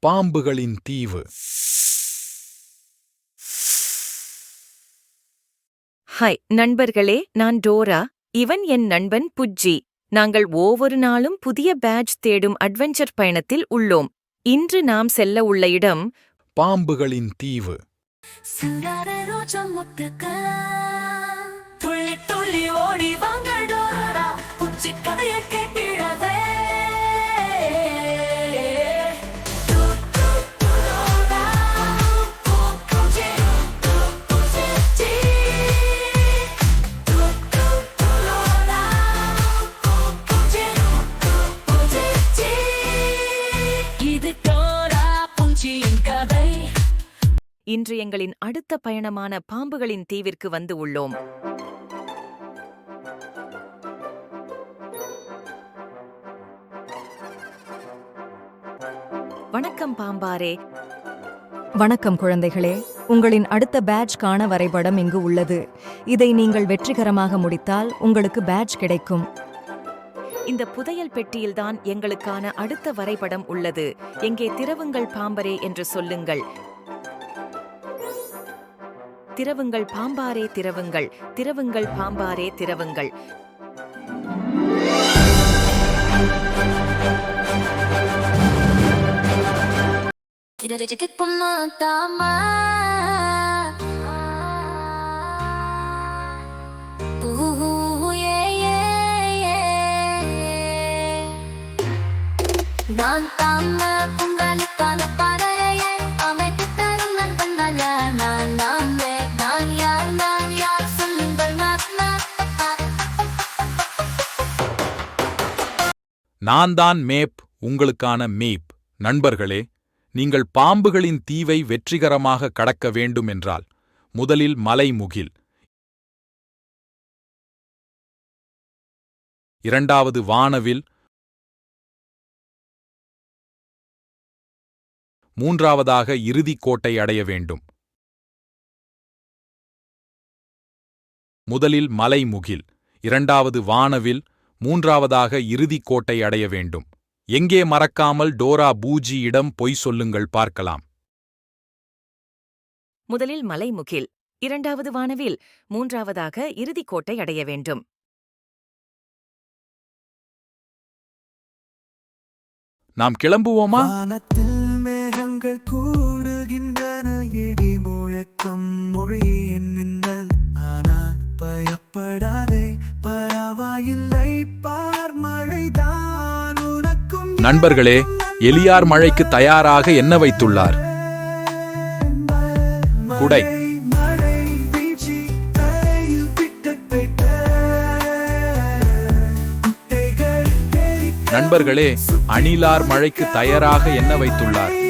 பாம்புகளின் தீவு. ஹாய் நண்பர்களே, நான் டோரா. இவன் என் நண்பன் புஜ்ஜி. நாங்கள் ஒவ்வொரு நாளும் புதிய பேட்ஜ் தேடும் அட்வென்ச்சர் பயணத்தில் உள்ளோம். இன்று நாம் செல்ல உள்ள இடம் பாம்புகளின் தீவு. இன்று எங்களின் அடுத்த பயணமான பாம்புகளின் தீவிற்கு வந்து உள்ளோம். வணக்கம் பாம்பாரே. வணக்கம் குழந்தைகளே. உங்களின் அடுத்த பேட்ஜ் காண வரைபடம் இங்கு உள்ளது. இதை நீங்கள் வெற்றிகரமாக முடித்தால் உங்களுக்கு பேட்ஜ் கிடைக்கும். இந்த புதையல் பெட்டியில்தான் எங்களுக்கான அடுத்த வரைபடம் உள்ளது. எங்கே திறவுங்கள் பாம்பரே என்று சொல்லுங்கள். திறவுங்கள் பாம்பாரே, திறவுங்கள். திறவுங்கள் பாம்பாரே, திறவுங்கள். நான் தாம உங்களுக்கான பறையை அமைத்து தரும் நண்பன் நான் யார் சொல்லுங்கள். நான் தான் மேப், உங்களுக்கான மேப். நண்பர்களே, நீங்கள் பாம்புகளின் தீவை வெற்றிகரமாக கடக்க வேண்டும் என்றால் முதலில் மலைமுகில், இரண்டாவது வானவில், மூன்றாவதாக இறுதிக் கோட்டை அடைய வேண்டும். முதலில் மலைமுகில், இரண்டாவது வானவில், மூன்றாவதாக இறுதிக் கோட்டை அடைய வேண்டும். எங்கே மறக்காமல் டோரா பூஜியிடம் பொய் சொல்லுங்கள் பார்க்கலாம். முதலில் மலைமுகில், இரண்டாவது வானவில், மூன்றாவதாக இறுதிக் கோட்டை அடைய வேண்டும். நாம் கிளம்புவோமா? வானத்தில் மேகங்கள் கூடுகின்றன, இடி முழக்கம் மொழியின் மின்னல். ஆனால் பயப்படாதே, பரவாயில்லை, பார் மழைதான் உனக்கும். நண்பர்களே, எலியார் மழைக்கு தயாராக என்ன வைத்துள்ளார்? குடை. நண்பர்களே, அணிலார் மழைக்கு தயாராக என்ன வைத்துள்ளார்?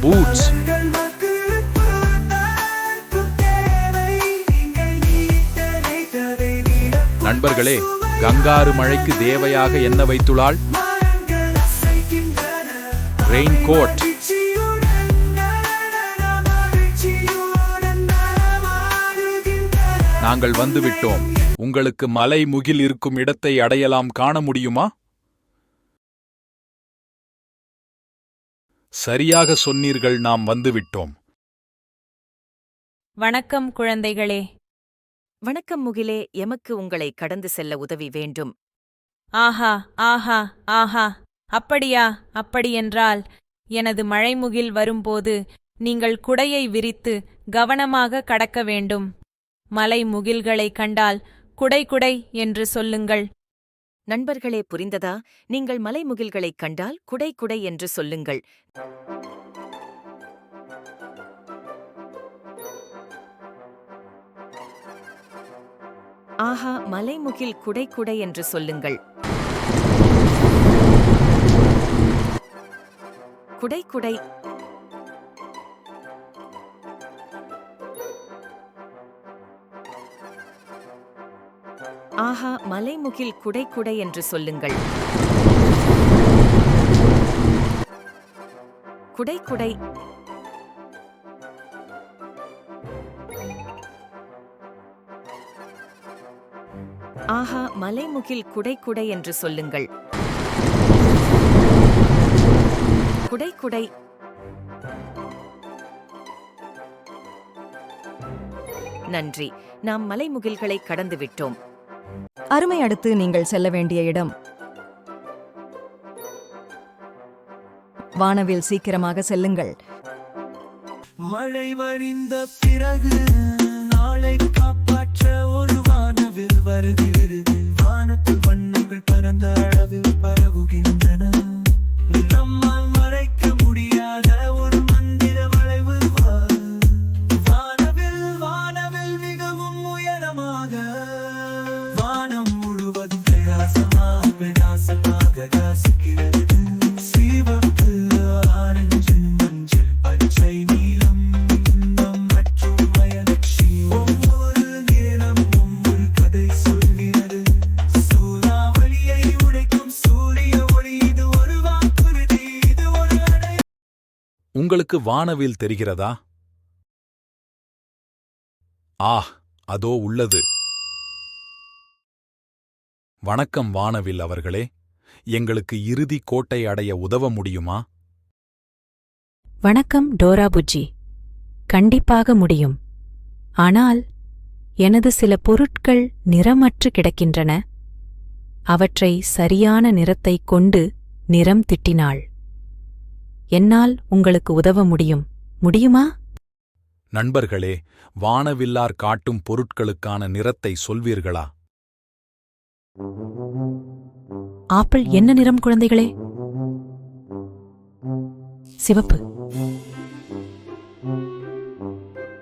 பூட்ஸ். நண்பர்களே, கங்காரு மழைக்கு தேவையாக என்ன வைத்துள்ளாள்? Rain coat. நாங்கள் வந்துவிட்டோம். உங்களுக்கு மலை முகில் இருக்கும் இடத்தை அடையலாம் காண முடியுமா? சரியாக சொன்னீர்கள், நாம் வந்துவிட்டோம். வணக்கம் குழந்தைகளே. வணக்கம் முகிலே, எமக்கு உங்களை கடந்து செல்ல உதவி வேண்டும். ஆஹா ஆஹா ஆஹா, அப்படியா? அப்படியென்றால் எனது மழைமுகில் வரும்போது நீங்கள் குடையை விரித்து கவனமாக கடக்க வேண்டும். மலை முகில்களை கண்டால் குடை குடை என்று சொல்லுங்கள். நண்பர்களே, புரிந்ததா? நீங்கள் மலைமுகில்களைக் கண்டால் குடை குடை என்று சொல்லுங்கள். ஆஹா, மலைமுகில் குடை குடை என்று சொல்லுங்கள். குடை குடை. ஆஹா, மலைமுகில் குடை குடை என்று சொல்லுங்கள். குடை குடை. ஆஹா, மலைமுகில் குடை குடை என்று சொல்லுங்கள். குடை குடை. நன்றி, நாம் மலைமுகில்களை கடந்து விட்டோம். அருமை. அடுத்து நீங்கள் செல்ல வேண்டிய இடம் வானவில். சீக்கிரமாக செல்லுங்கள். மழை வழிந்த பிறகு நாளை காப்பாற்ற ஒரு வானவில் வருகிறது. வானத்தில் வண்ணங்கள் பரந்த அளவில் பரவுகின்றன. நம்மால் மறைக்க முடியாத ஒரு மந்திர வளைவு. வானவில் வானவில் மிகவும் உயரமாக, வானம் முழுவதும் பிரகாசமாக காசுகிறது. சிவப்பு, ஆரஞ்சு, மஞ்சள், பச்சை, நீலம், இன்பம் மற்றும் மயலட்சி. ஒவ்வொரு நிறமும் ஒரு கதை சொல்கிறது. சூறாவளியை உடைக்கும் சூரிய ஒளி. இது ஒரு வாக்குறுதி, இது ஒரு அடையாளம். உங்களுக்கு வானவில் தெரிகிறதா? அதோ உள்ளது. வணக்கம் வானவில் அவர்களே, எங்களுக்கு இறுதி கோட்டை அடைய உதவ முடியுமா? வணக்கம் டோரா புஜ்ஜி. கண்டிப்பாக முடியும். ஆனால் எனது சில பொருட்கள் நிறமற்று கிடக்கின்றன. அவற்றை சரியான நிறத்தைக் கொண்டு நிறம் திட்டினாள். என்னால் உங்களுக்கு உதவ முடியுமா? நண்பர்களே, வானவில்லார் காட்டும் பொருட்களுக்கான நிறத்தை சொல்வீர்களா? ஆப்பிள் என்ன நிறம் குழந்தைகளே? சிவப்பு.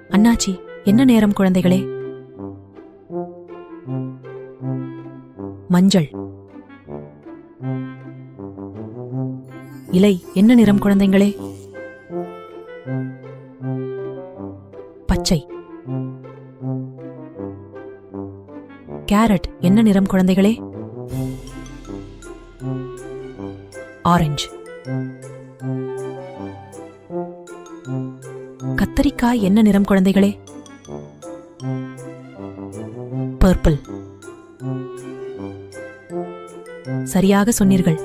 அண்ணாச்சி என்ன நேரம் குழந்தைகளே? மஞ்சள். இலை என்ன நிறம் குழந்தைகளே? பச்சை. கேரட் என்ன நிறம் குழந்தைகளே? ஆரஞ்சு. கத்தரிக்காய் என்ன நிறம் குழந்தைகளே? பர்பிள். சரியாக சொன்னீர்கள்.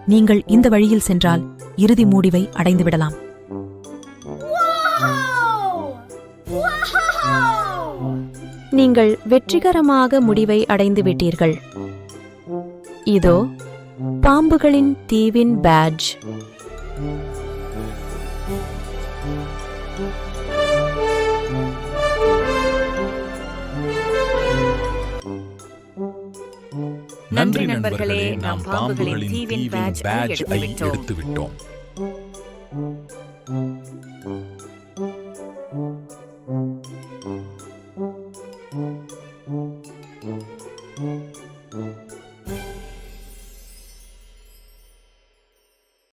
நீங்கள் இந்த வழியில் சென்றால் இறுதி முடிவை அடைந்து விடலாம். நீங்கள் வெற்றிகரமாக முடிவை அடைந்து விட்டீர்கள். இதோ பாம்புகளின் தீவின் பேட்ஜ். நன்றி நண்பர்களே, நாம் பாம்புகளின் தீவின் பேட்ஜ் ஐ எடுத்துவிட்டோம்.